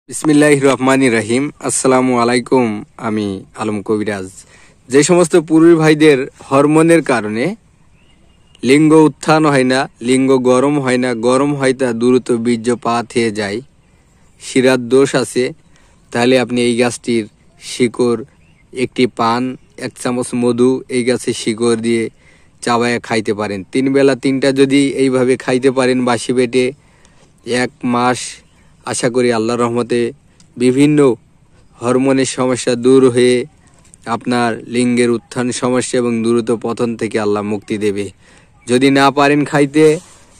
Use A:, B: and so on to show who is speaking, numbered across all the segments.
A: বিসমিল্লাহির রহমানির রহিম। আসসালামু আলাইকুম। আমি আলম কবিরাজ। যে সমস্ত পুরুষ ভাইদের হরমোনের কারণে লিঙ্গ উত্থান হয় না, লিঙ্গ গরম হয় না, গরম হয় তা দ্রুত বীর্যপাত হয়ে যায়, শিরার দোষ আছে, তাহলে আপনি এই গাছটির শিকড়, একটি পান, 1 চামচ মধু এই গাছের শিকড় দিয়ে চাবায়া খাইতে পারেন। 3 বেলা 3টা যদি এইভাবে খাইতে পারেন বাসি পেটে 1 মাস, আশা করি আল্লাহর রহমতে বিভিন্ন হরমোনের সমস্যা দূর হয়ে আপনার লিঙ্গের উত্থান সমস্যা এবং দ্রুত পতন থেকে আল্লাহ মুক্তি দেবে। যদি না পারেন খাইতে,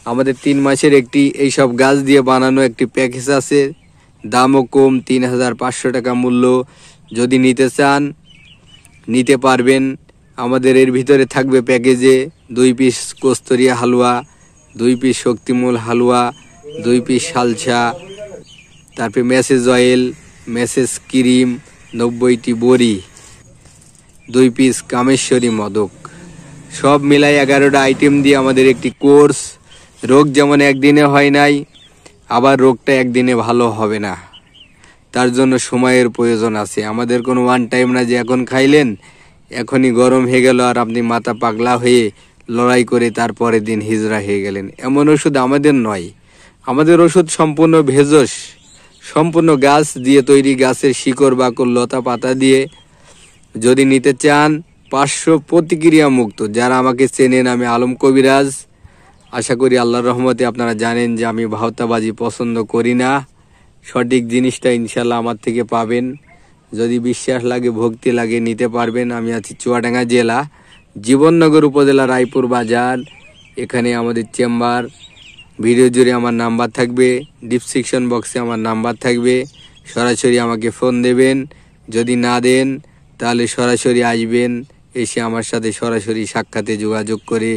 A: আমাদের 3 মাসের একটি এইসব গাছ দিয়ে বানানো একটি প্যাকেজ আছে, দামও কম, 3500 টাকা মূল্য। যদি নিতে চান নিতে পারবেন। আমাদের এর ভিতরে থাকবে প্যাকেজে 2 পিস কস্তুরিয়া হালুয়া, 2 পিস শক্তিমূল হালুয়া, 2 পিস সালসা, তারপরে মেসেজ অয়েল, মেসেজ ক্রিম, 90টি বড়ি, 2 পিস কামেশ্বরী মদক, সব মিলাই 11টা আইটেম দিয়ে আমাদের একটি কোর্স। রোগ যেমন একদিনে হয় নাই, আবার রোগটা একদিনে ভালো হবে না, তার জন্য সময়ের প্রয়োজন আছে। আমাদের কোনো ওয়ান টাইম না যে এখন খাইলেন এখনই গরম হয়ে গেল আর আপনি মাথা পাগলা হয়ে লড়াই করে তারপরের দিন হিজড়া হয়ে গেলেন, এমন ওষুধ আমাদের নয়। আমাদের ওষুধ সম্পূর্ণ ভেষজ, সম্পূর্ণ গাছ দিয়ে তৈরি, গাছের শিকড় বাকল লতা পাতা দিয়ে। যদি নিতে চান 500 প্রতিক্রিয়া মুক্ত। যারা আমাকে চেনেন, আমি আলম কবিরাজ। আশা করি আল্লাহর রহমতে আপনারা জানেন যে আমি ভাওতাবাজি পছন্দ করি না। সঠিক জিনিসটা ইনশাল্লাহ আমার থেকে পাবেন। যদি বিশ্বাস লাগে, ভক্তি লাগে, নিতে পারবেন। আমি আছি চুয়াডাঙ্গা জেলা, জীবননগর উপজেলা, রায়পুর বাজার। এখানে আমাদের চেম্বার। ভিডিও জুড়ে আমার নাম্বার থাকবে, ডিসক্রিপশন বক্সে আমার নাম্বার থাকবে, সরাসরি আমাকে ফোন দেবেন। যদি না দেন তাহলে সরাসরি আসবেন, এসে আমার সাথে সরাসরি সাক্ষাতে যোগাযোগ করে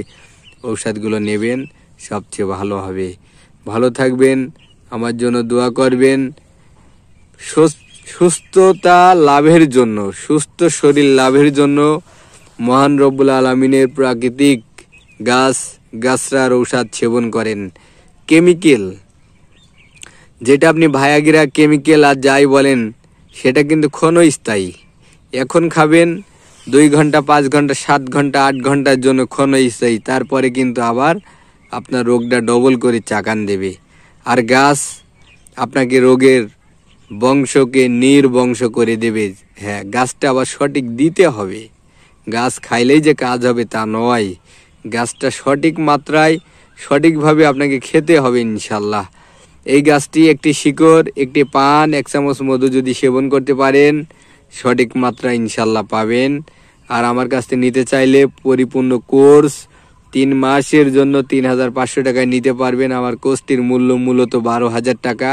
A: ঔষধগুলো নেবেন, সবচেয়ে ভালো হবে। ভালো থাকবেন, আমার জন্য দোয়া করবেন। সুস্থতা লাভের জন্য, সুস্থ শরীর লাভের জন্য মহান রব্বুল আলামিনের প্রাকৃতিক গাছরার ঔষধ সেবন করেন। কেমিক্যাল, যেটা আপনি ভায়াগিরা কেমিক্যাল আর যাই বলেন, সেটা কিন্তু ক্ষণস্থায়ী। এখন খাবেন 2 ঘন্টা, 5 ঘন্টা, 7 ঘন্টা, 8 ঘন্টার জন্য ক্ষণস্থায়ী, তারপরে কিন্তু আবার আপনার রোগটা ডবল করে চাকান দেবে। আর গাছ আপনাকে রোগের বংশকে নির্বংশ করে দেবে। হ্যাঁ, গাছটা আবার সঠিক দিতে হবে। গাছ খাইলেই যে কাজ হবে তা নয়, গাছটা সঠিক মাত্রায় সঠিকভাবে আপনাকে খেতে হবে ইনশাল্লাহ। এই গাছটি একটি শিকড়, একটি পান, 1 চামচ মধু যদি সেবন করতে পারেন সঠিক মাত্রা ইনশাল্লাহ পাবেন। আর আমার কাছ থেকে নিতে চাইলে পরিপূর্ণ কোর্স 3 মাসের জন্য 3500 টাকায় নিতে পারবেন। আমার কোর্সটির মূল্য মূলত 12,000 টাকা।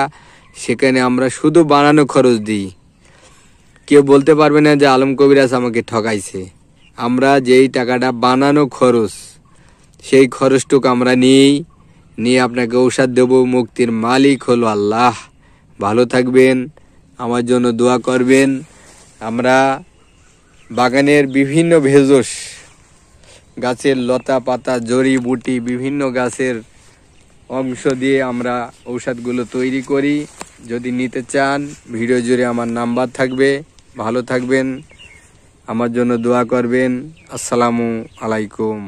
A: সেখানে আমরা শুধু বানানো খরচ দিই। কেউ বলতে পারবে না যে আলম কবিরাজ আমাকে ঠকাইছে। আমরা যেই টাকাটা বানানো খরচ, সেই খরচটুকু আমরা নিয়ে আপনাকে ঔষধ দেব। মুক্তির মালিক হলো আল্লাহ। ভালো থাকবেন, আমার জন্য দোয়া করবেন। আমরা বাগানের বিভিন্ন ভেষজ, গাছের লতা পাতা, জড়ি বুটি, বিভিন্ন গাছের অংশ দিয়ে আমরা ঔষধগুলো তৈরি করি। যদি নিতে চান ভিডিও জুড়ে আমার নাম্বার থাকবে। ভালো থাকবেন, আমার জন্য দোয়া করবেন। আসসালামু আলাইকুম।